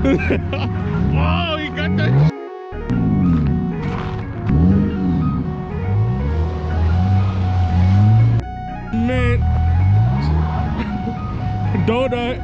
Oh, you got that. Man. Donut.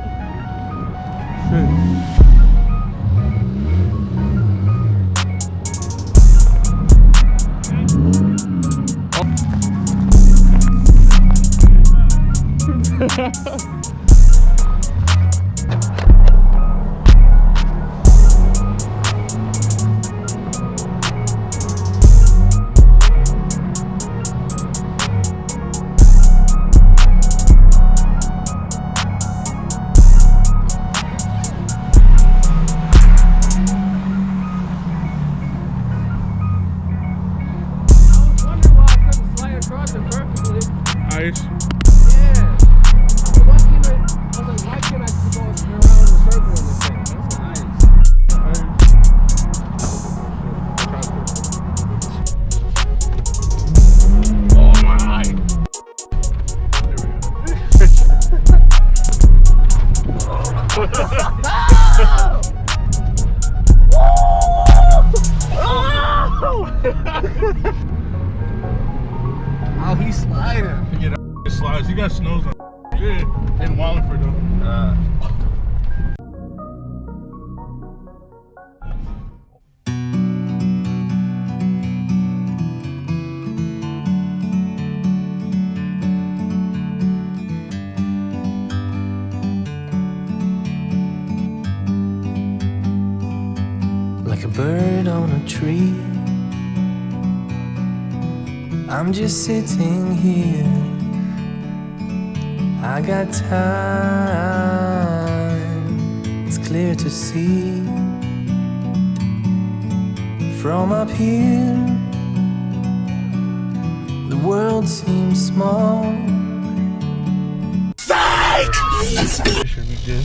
Ice. Yeah. So why can't I was like, why can't I keep going around in a circle in this thing? That's nice. Oh my. Oh, he's sliding. Yeah, that slides. You got snows on. Yeah, in Wallingford though. Like a bird on a tree, I'm just sitting here. I got time, it's clear to see. From up here, the world seems small. Psych! Should be good.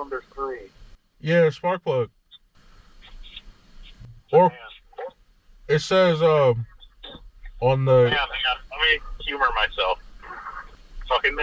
cylinder 3. Yeah, spark plug. Or Man. it says on the. Hang on. Let me humor myself. Fucking